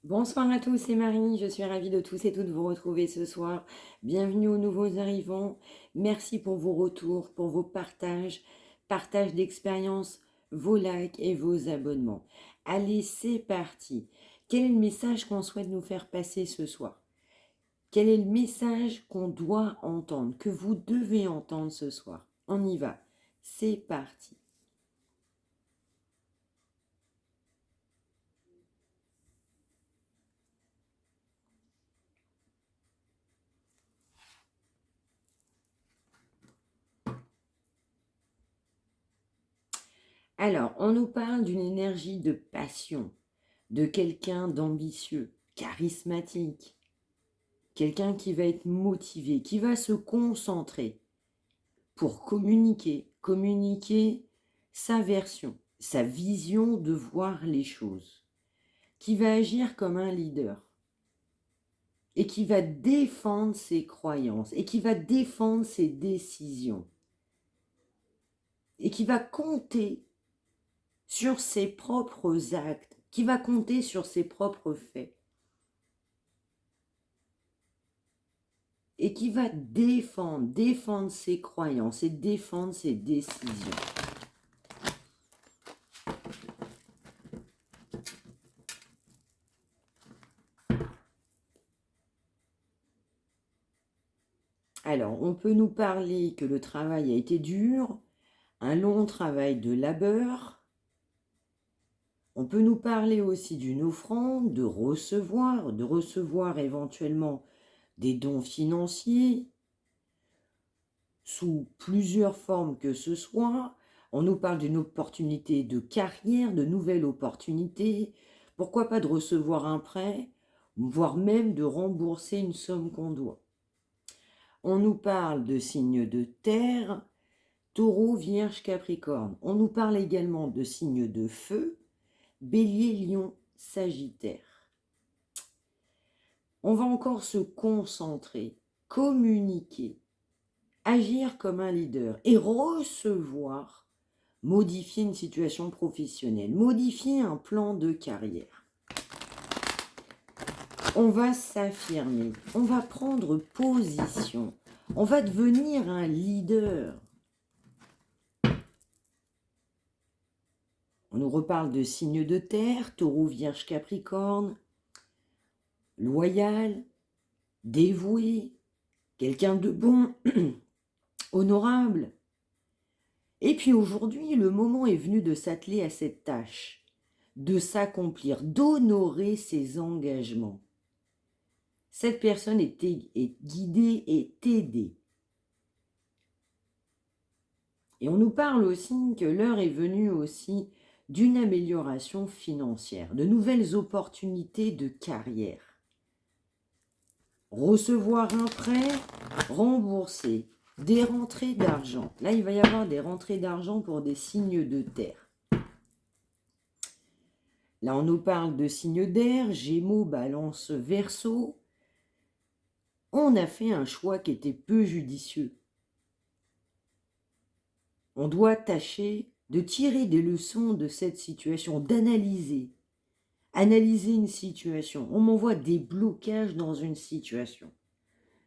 Bonsoir à tous, c'est Marie, je suis ravie de tous et toutes vous retrouver ce soir. Bienvenue aux nouveaux arrivants. Merci pour vos retours, pour vos partages d'expériences, vos likes et vos abonnements. Allez, c'est parti. Quel est le message qu'on souhaite nous faire passer ce soir? Quel est le message qu'on doit entendre, que vous devez entendre ce soir? On y va. C'est parti. Alors, on nous parle d'une énergie de passion, de quelqu'un d'ambitieux, charismatique, quelqu'un qui va être motivé, qui va se concentrer pour communiquer sa version, sa vision de voir les choses, qui va agir comme un leader et qui va défendre ses croyances et qui va défendre ses décisions et qui va compter sur ses propres actes, qui va compter sur ses propres faits et qui va défendre ses croyances et défendre ses décisions. Alors, on peut nous parler que le travail a été dur, un long travail de labeur. On peut nous parler aussi d'une offrande, de recevoir éventuellement des dons financiers sous plusieurs formes que ce soit. On nous parle d'une opportunité de carrière, de nouvelles opportunités. Pourquoi pas de recevoir un prêt, voire même de rembourser une somme qu'on doit. On nous parle de signes de terre, Taureau, Vierge, Capricorne. On nous parle également de signes de feu, Bélier, Lion, Sagittaire. On va encore se concentrer, communiquer, agir comme un leader et recevoir, modifier une situation professionnelle, modifier un plan de carrière. On va s'affirmer, on va prendre position, on va devenir un leader. On nous reparle de signes de terre, Taureau, Vierge, Capricorne, loyal, dévoué, quelqu'un de bon, honorable. Et puis aujourd'hui, le moment est venu de s'atteler à cette tâche, de s'accomplir, d'honorer ses engagements. Cette personne est guidée et aidée. Et on nous parle aussi que l'heure est venue aussi d'une amélioration financière, de nouvelles opportunités de carrière. Recevoir un prêt, rembourser, des rentrées d'argent. Là, il va y avoir des rentrées d'argent pour des signes de terre. Là, on nous parle de signes d'air, Gémeaux, Balance, Verseau. On a fait un choix qui était peu judicieux. On doit tâcher de tirer des leçons de cette situation, d'analyser une situation. On m'envoie des blocages dans une situation.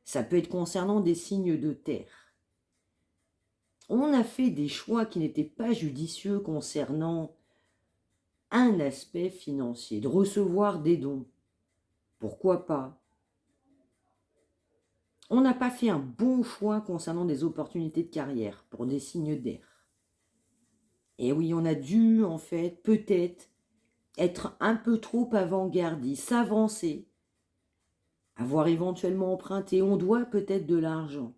Ça peut être concernant des signes de terre. On a fait des choix qui n'étaient pas judicieux concernant un aspect financier, de recevoir des dons. Pourquoi pas? On n'a pas fait un bon choix concernant des opportunités de carrière pour des signes d'air. Et oui, on a dû, en fait, peut-être être un peu trop avant-gardiste, s'avancer, avoir éventuellement emprunté. On doit peut-être de l'argent.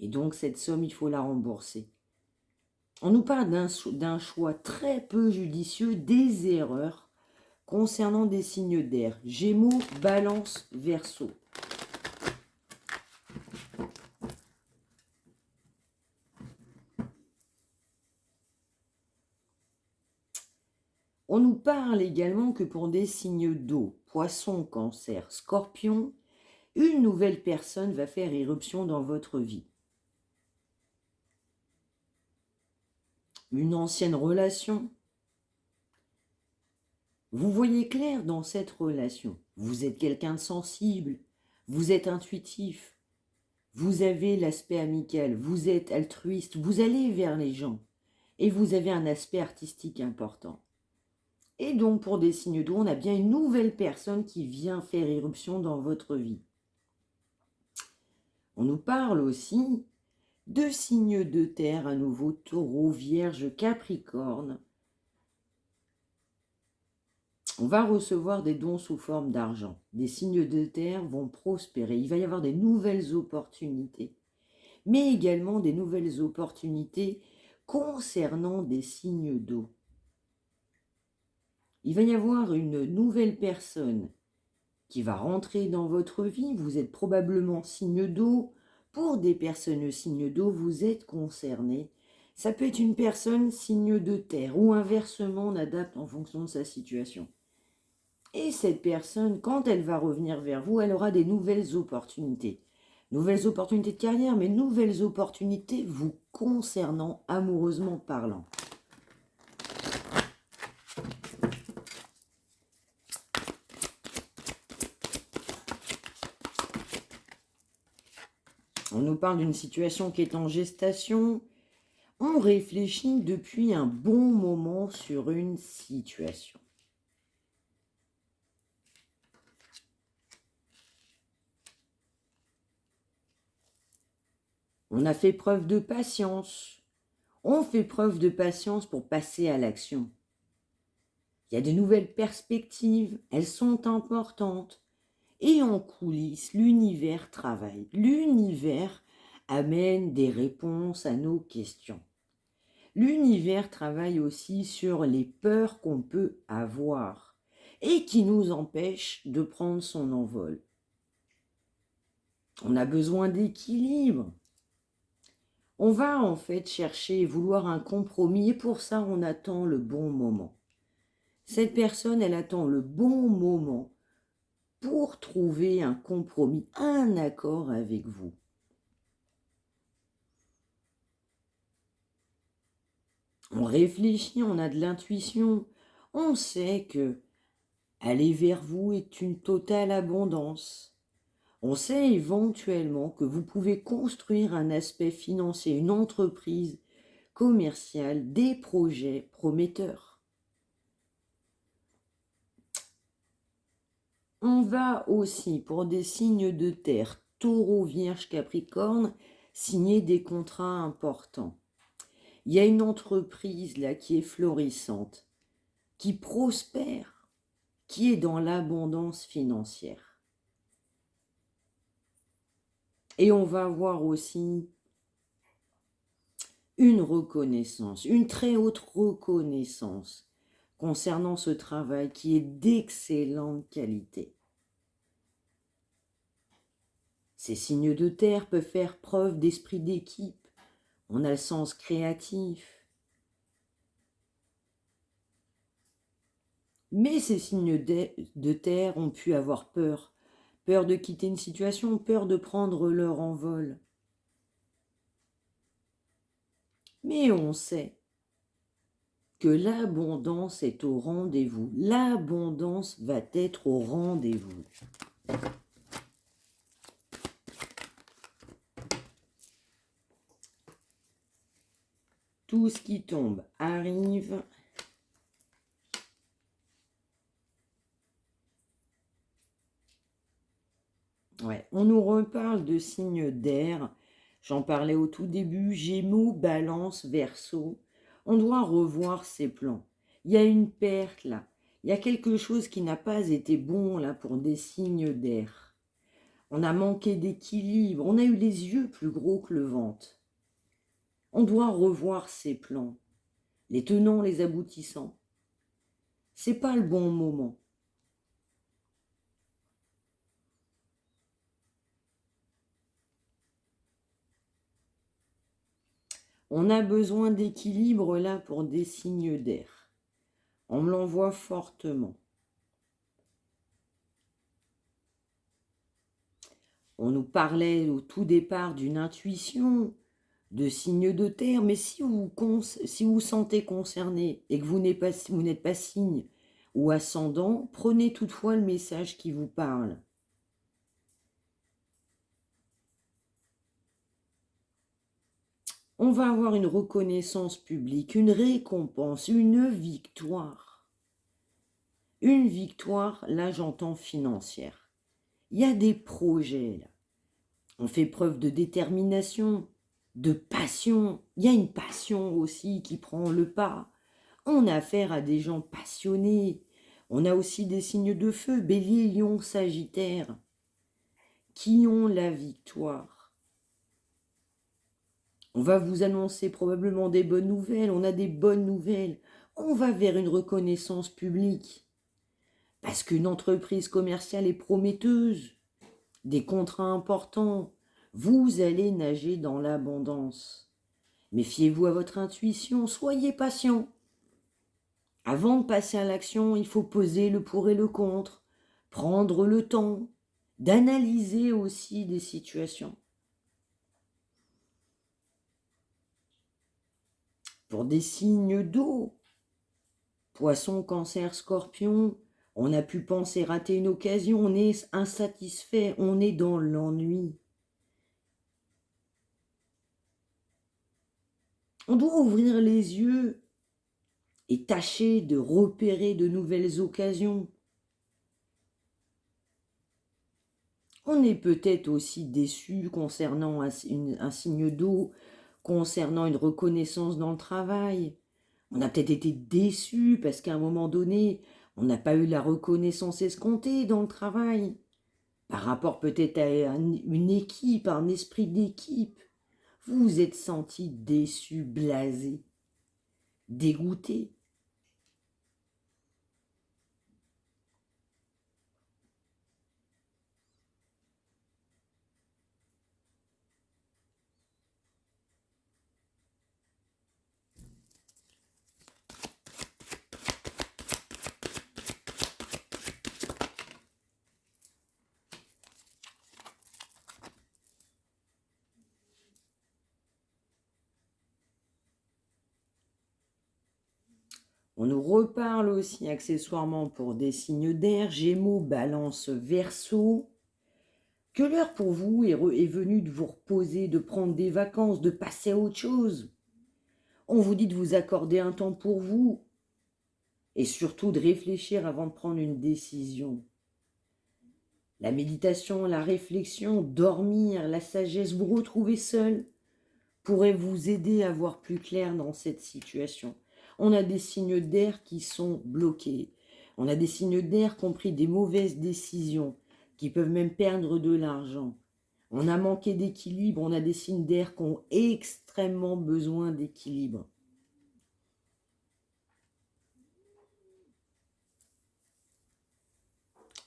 Et donc, cette somme, il faut la rembourser. On nous parle d'un choix très peu judicieux, des erreurs concernant des signes d'air. Gémeaux, Balance, Verseau. On nous parle également que pour des signes d'eau, Poisson, Cancer, Scorpion, une nouvelle personne va faire irruption dans votre vie. Une ancienne relation, Vous voyez clair dans cette relation. Vous êtes quelqu'un de sensible, vous êtes intuitif, vous avez l'aspect amical, vous êtes altruiste, vous allez vers les gens et vous avez un aspect artistique important. Et donc pour des signes d'eau, on a bien une nouvelle personne qui vient faire irruption dans votre vie. On nous parle aussi de signes de terre, à nouveau Taureau, Vierge, Capricorne. On va recevoir des dons sous forme d'argent. Des signes de terre vont prospérer. Il va y avoir des nouvelles opportunités, mais également des nouvelles opportunités concernant des signes d'eau. Il va y avoir une nouvelle personne qui va rentrer dans votre vie. Vous êtes probablement signe d'eau. Pour des personnes signes d'eau, vous êtes concerné. Ça peut être une personne signe de terre ou inversement, on adapte en fonction de sa situation. Et cette personne, quand elle va revenir vers vous, elle aura des nouvelles opportunités. Nouvelles opportunités de carrière, mais nouvelles opportunités vous concernant amoureusement parlant. On nous parle d'une situation qui est en gestation. On réfléchit depuis un bon moment sur une situation. On a fait preuve de patience. On fait preuve de patience pour passer à l'action. Il y a de nouvelles perspectives, elles sont importantes. Et en coulisses, l'univers travaille. L'univers amène des réponses à nos questions. L'univers travaille aussi sur les peurs qu'on peut avoir et qui nous empêchent de prendre son envol. On a besoin d'équilibre. On va en fait chercher et vouloir un compromis et pour ça on attend le bon moment. Cette personne, elle attend le bon moment pour trouver un compromis, un accord avec vous. On réfléchit, on a de l'intuition, on sait que aller vers vous est une totale abondance. On sait éventuellement que vous pouvez construire un aspect financier, une entreprise commerciale, des projets prometteurs. On va aussi, pour des signes de terre, Taureau, Vierge, Capricorne, signer des contrats importants. Il y a une entreprise là qui est florissante, qui prospère, qui est dans l'abondance financière. Et on va avoir aussi une reconnaissance, une très haute reconnaissance concernant ce travail qui est d'excellente qualité. Ces signes de terre peuvent faire preuve d'esprit d'équipe. On a le sens créatif. Mais ces signes de terre ont pu avoir peur. Peur de quitter une situation, peur de prendre leur envol. Mais on sait que l'abondance est au rendez-vous. L'abondance va être au rendez-vous. Tout ce qui tombe arrive. Ouais, on nous reparle de signes d'air. J'en parlais au tout début. Gémeaux, Balance, Verseau. On doit revoir ses plans. Il y a une perte là. Il y a quelque chose qui n'a pas été bon là pour des signes d'air. On a manqué d'équilibre. On a eu les yeux plus gros que le ventre. On doit revoir ses plans. Les tenants, les aboutissants. C'est pas le bon moment. On a besoin d'équilibre là pour des signes d'air. On me l'envoie fortement. On nous parlait au tout départ d'une intuition, de signes de terre, mais si vous vous sentez concerné et que vous n'êtes pas signe, ou ascendant, prenez toutefois le message qui vous parle. On va avoir une reconnaissance publique, une récompense, une victoire. Une victoire, là j'entends financière. Il y a des projets, là. On fait preuve de détermination, de passion. Il y a une passion aussi qui prend le pas. On a affaire à des gens passionnés. On a aussi des signes de feu, Bélier, Lion, Sagittaire, qui ont la victoire. On va vous annoncer probablement des bonnes nouvelles. On a des bonnes nouvelles. On va vers une reconnaissance publique. Parce qu'une entreprise commerciale est prometteuse. Des contrats importants. Vous allez nager dans l'abondance. Méfiez-vous à votre intuition. Soyez patient. Avant de passer à l'action, il faut peser le pour et le contre. Prendre le temps d'analyser aussi des situations. Pour des signes d'eau, Poisson, Cancer, Scorpion, on a pu penser rater une occasion, on est insatisfait, on est dans l'ennui. On doit ouvrir les yeux et tâcher de repérer de nouvelles occasions. On est peut-être aussi déçu concernant un signe d'eau, concernant une reconnaissance dans le travail. On a peut-être été déçu parce qu'à un moment donné, on n'a pas eu la reconnaissance escomptée dans le travail. Par rapport peut-être à une équipe, à un esprit d'équipe. Vous vous êtes senti déçu, blasé, dégoûté. On nous reparle aussi accessoirement pour des signes d'air, Gémeaux, Balance, Verseau, que l'heure pour vous est venue de vous reposer, de prendre des vacances, de passer à autre chose. On vous dit de vous accorder un temps pour vous et surtout de réfléchir avant de prendre une décision. La méditation, la réflexion, dormir, la sagesse, vous retrouver seul pourrait vous aider à voir plus clair dans cette situation. On a des signes d'air qui sont bloqués. On a des signes d'air qui ont pris des mauvaises décisions, qui peuvent même perdre de l'argent. On a manqué d'équilibre, on a des signes d'air qui ont extrêmement besoin d'équilibre.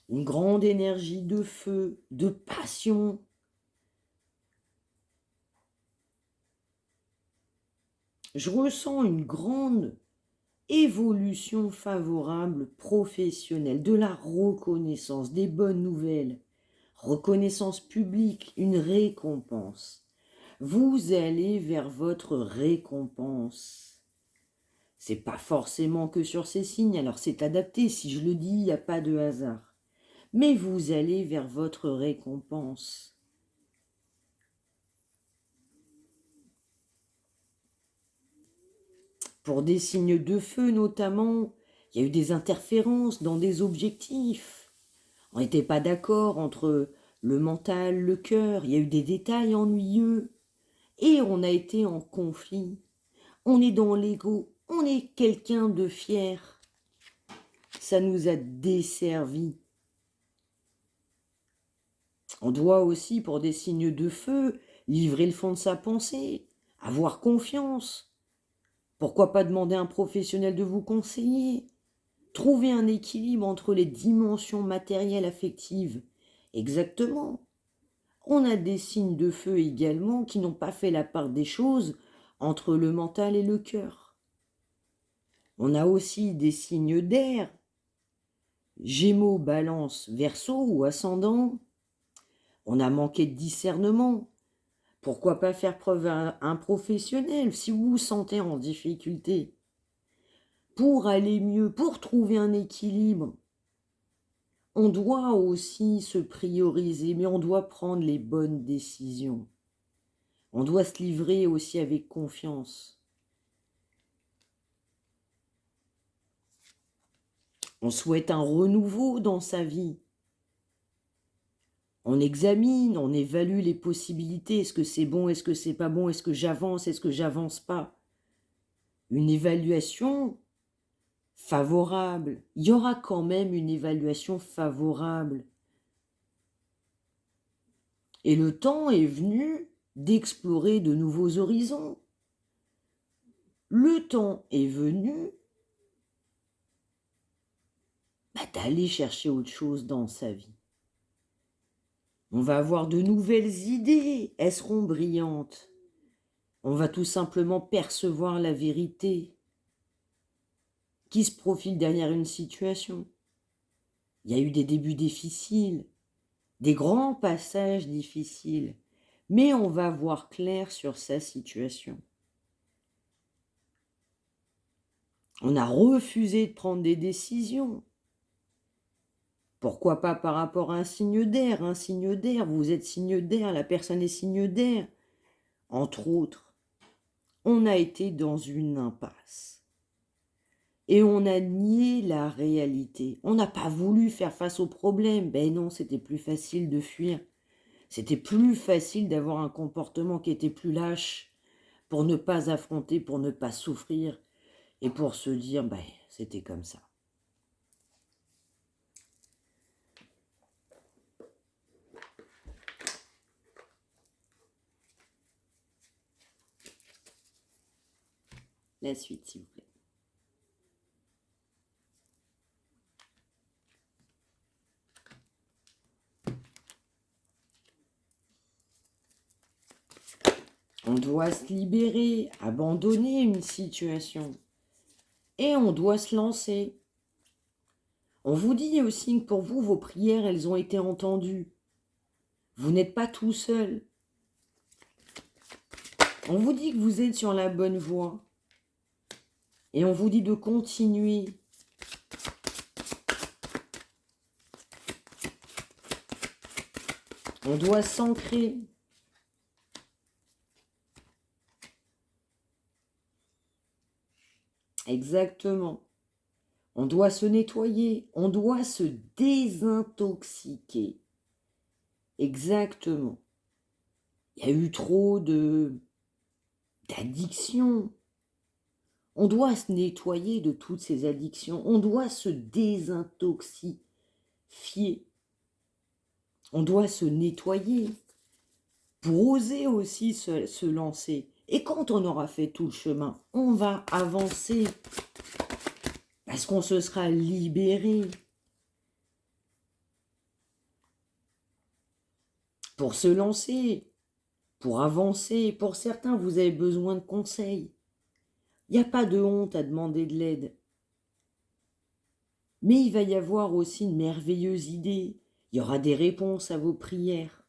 Une grande énergie de feu, de passion. Je ressens une grande évolution favorable professionnelle, de la reconnaissance, des bonnes nouvelles, reconnaissance publique, une récompense. Vous allez vers votre récompense. C'est pas forcément que sur ces signes, alors c'est adapté, si je le dis, il n'y a pas de hasard. Mais vous allez vers votre récompense. Pour des signes de feu notamment, il y a eu des interférences dans des objectifs. On n'était pas d'accord entre le mental, le cœur, il y a eu des détails ennuyeux. Et on a été en conflit. On est dans l'ego, on est quelqu'un de fier. Ça nous a desservi. On doit aussi, pour des signes de feu, livrer le fond de sa pensée, avoir confiance. Pourquoi pas demander à un professionnel de vous conseiller? Trouver un équilibre entre les dimensions matérielles affectives. Exactement. On a des signes de feu également qui n'ont pas fait la part des choses entre le mental et le cœur. On a aussi des signes d'air, Gémeaux, Balance, Verseau ou ascendant. On a manqué de discernement. Pourquoi pas faire preuve à un professionnel si vous vous sentez en difficulté? pour aller mieux, pour trouver un équilibre, on doit aussi se prioriser, mais on doit prendre les bonnes décisions. On doit se livrer aussi avec confiance. On souhaite un renouveau dans sa vie. On examine, on évalue les possibilités. Est-ce que c'est bon? Est-ce que c'est pas bon? Est-ce que j'avance? Est-ce que j'avance pas? Une évaluation favorable. Il y aura quand même une évaluation favorable. Et le temps est venu d'explorer de nouveaux horizons. Le temps est venu d'aller chercher autre chose dans sa vie. On va avoir de nouvelles idées, elles seront brillantes. On va tout simplement percevoir la vérité qui se profile derrière une situation. Il y a eu des débuts difficiles, des grands passages difficiles, mais on va voir clair sur sa situation. On a refusé de prendre des décisions. Pourquoi pas par rapport à un signe d'air? Un signe d'air, vous êtes signe d'air, la personne est signe d'air. Entre autres, on a été dans une impasse. Et on a nié la réalité. On n'a pas voulu faire face au problème. Ben non, c'était plus facile de fuir. C'était plus facile d'avoir un comportement qui était plus lâche pour ne pas affronter, pour ne pas souffrir et pour se dire, ben, c'était comme ça. La suite, s'il vous plaît. On doit se libérer, abandonner une situation. Et on doit se lancer. On vous dit aussi que pour vous, vos prières, elles ont été entendues. Vous n'êtes pas tout seul. On vous dit que vous êtes sur la bonne voie. Et on vous dit de continuer. On doit s'ancrer. Exactement. On doit se nettoyer. On doit se désintoxiquer. Exactement. Il y a eu trop d'addictions. On doit se nettoyer de toutes ces addictions. On doit se désintoxifier. On doit se nettoyer pour oser aussi se lancer. Et quand on aura fait tout le chemin, on va avancer parce qu'on se sera libéré. Pour se lancer, pour avancer, pour certains, vous avez besoin de conseils. Il n'y a pas de honte à demander de l'aide. Mais il va y avoir aussi une merveilleuse idée. Il y aura des réponses à vos prières.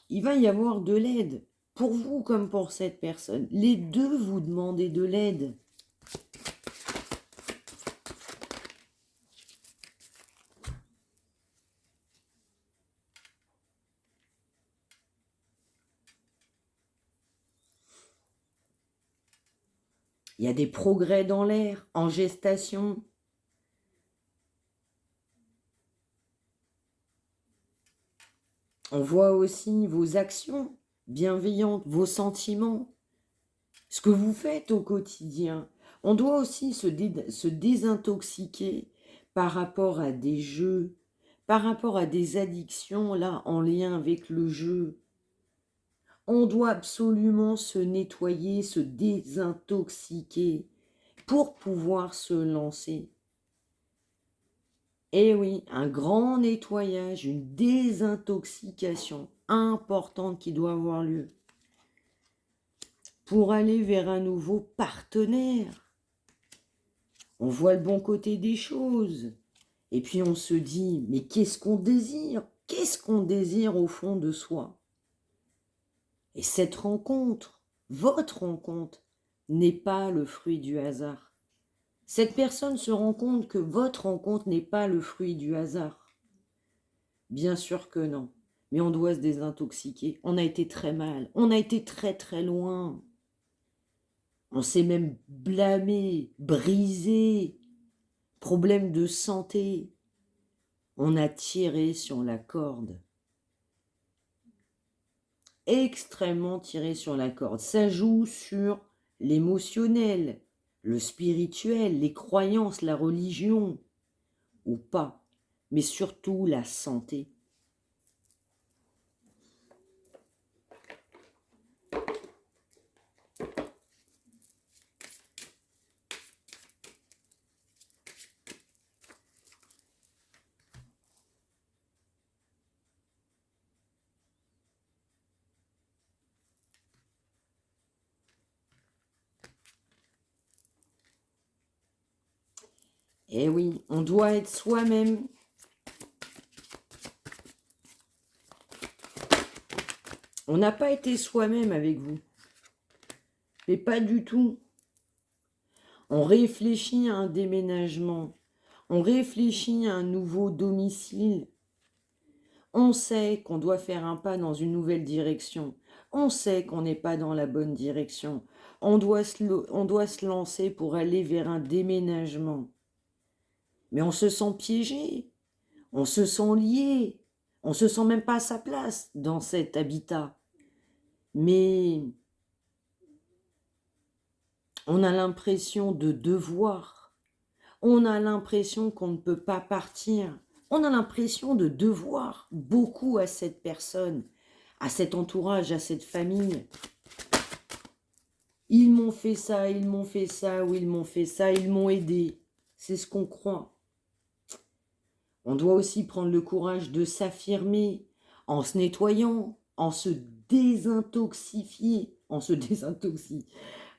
Il va y avoir de l'aide, pour vous comme pour cette personne. Les deux vous demandez de l'aide. Il y a des progrès dans l'air, en gestation. On voit aussi vos actions bienveillantes, vos sentiments, ce que vous faites au quotidien. On doit aussi se désintoxiquer par rapport à des jeux, par rapport à des addictions là en lien avec le jeu. On doit absolument se nettoyer, se désintoxiquer pour pouvoir se lancer. Et oui, un grand nettoyage, une désintoxication importante qui doit avoir lieu pour aller vers un nouveau partenaire. On voit le bon côté des choses. Et puis on se dit, mais qu'est-ce qu'on désire? Qu'est-ce qu'on désire au fond de soi? Et cette rencontre votre rencontre n'est pas le fruit du hasard. Cette personne se rend compte que votre rencontre n'est pas le fruit du hasard. Bien sûr que non. Mais on doit se désintoxiquer. On a été très mal. On a été très très loin. On s'est même blâmé, brisé. Problème de santé. On a tiré sur la corde. Extrêmement tiré sur la corde. Ça joue sur l'émotionnel, le spirituel, les croyances, la religion, ou pas, mais surtout la santé. Eh oui, on doit être soi-même. On n'a pas été soi-même avec vous. Mais pas du tout. On réfléchit à un déménagement. On réfléchit à un nouveau domicile. On sait qu'on doit faire un pas dans une nouvelle direction. On sait qu'on n'est pas dans la bonne direction. On doit se lancer pour aller vers un déménagement. Mais on se sent piégé. On se sent lié. On ne se sent même pas à sa place dans cet habitat. Mais on a l'impression de devoir. On a l'impression qu'on ne peut pas partir. On a l'impression de devoir beaucoup à cette personne, à cet entourage, à cette famille. Ils m'ont fait ça, ils m'ont fait ça, ou ils m'ont fait ça, ils m'ont aidé. C'est ce qu'on croit. On doit aussi prendre le courage de s'affirmer en se nettoyant, en se désintoxifier, en se désintoxie.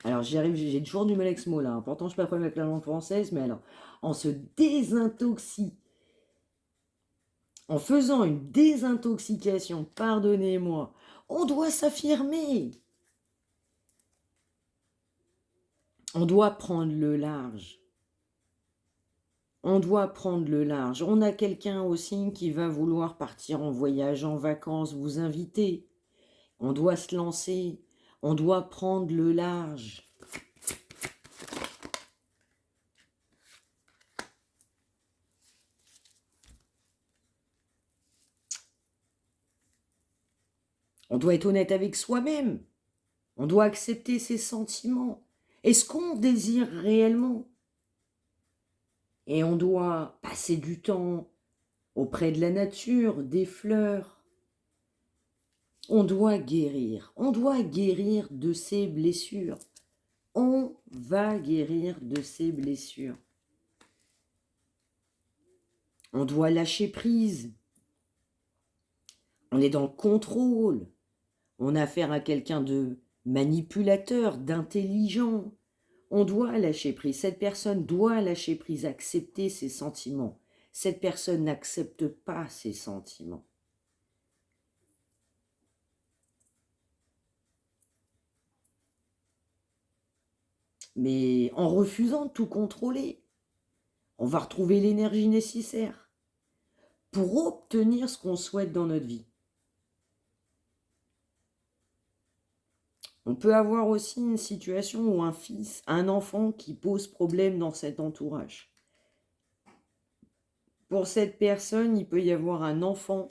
Alors j'y arrive, j'ai toujours du mal avec ce mot-là. Hein. Pourtant, je ne suis pas problème avec la langue française, mais alors, en se désintoxie, en faisant une désintoxication, pardonnez-moi, on doit s'affirmer. On doit prendre le large. On doit prendre le large. On a quelqu'un aussi qui va vouloir partir en voyage, en vacances, vous inviter. On doit se lancer. On doit prendre le large. On doit être honnête avec soi-même. On doit accepter ses sentiments. Est-ce qu'on désire réellement? Et on doit passer du temps auprès de la nature, des fleurs. On doit guérir. On doit guérir de ses blessures. On va guérir de ses blessures. On doit lâcher prise. On est dans le contrôle. On a affaire à quelqu'un de manipulateur, d'intelligent. On doit lâcher prise. Cette personne doit lâcher prise, accepter ses sentiments. Cette personne n'accepte pas ses sentiments. Mais en refusant de tout contrôler, on va retrouver l'énergie nécessaire pour obtenir ce qu'on souhaite dans notre vie. On peut avoir aussi une situation où un enfant qui pose problème dans cet entourage. Pour cette personne, il peut y avoir un enfant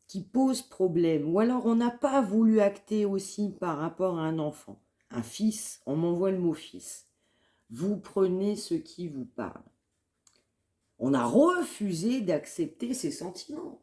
qui pose problème. Ou alors on n'a pas voulu acter aussi par rapport à un enfant. Un fils, on m'envoie le mot fils. Vous prenez ce qui vous parle. On a refusé d'accepter ses sentiments.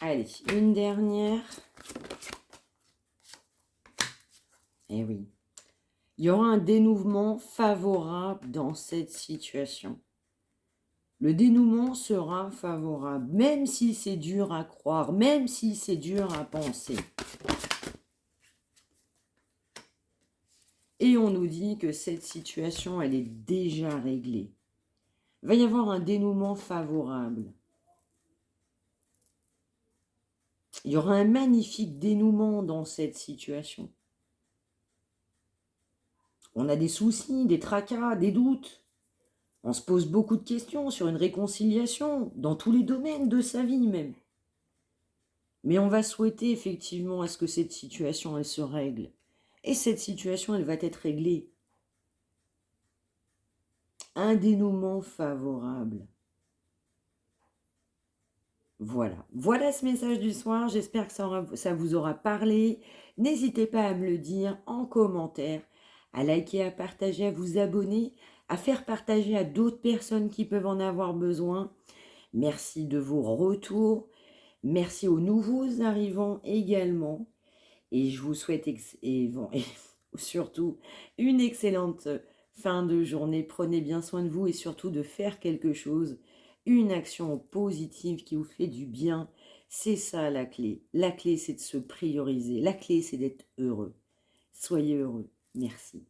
Allez, une dernière. Eh oui. Il y aura un dénouement favorable dans cette situation. Le dénouement sera favorable, même si c'est dur à croire, même si c'est dur à penser. Et on nous dit que cette situation, elle est déjà réglée. Il va y avoir un dénouement favorable. Il y aura un magnifique dénouement dans cette situation. On a des soucis, des tracas, des doutes. On se pose beaucoup de questions sur une réconciliation, dans tous les domaines de sa vie même. Mais on va souhaiter effectivement à ce que cette situation, elle se règle. Et cette situation, elle va être réglée. Un dénouement favorable. Voilà. Voilà ce message du soir. J'espère que ça vous aura parlé. N'hésitez pas à me le dire en commentaire, à liker, à partager, à vous abonner, à faire partager à d'autres personnes qui peuvent en avoir besoin. Merci de vos retours. Merci aux nouveaux arrivants également. Et je vous souhaite et surtout une excellente fin de journée. Prenez bien soin de vous et surtout de faire quelque chose, une action positive qui vous fait du bien. C'est ça la clé. La clé, c'est de se prioriser. La clé, c'est d'être heureux. Soyez heureux. Merci.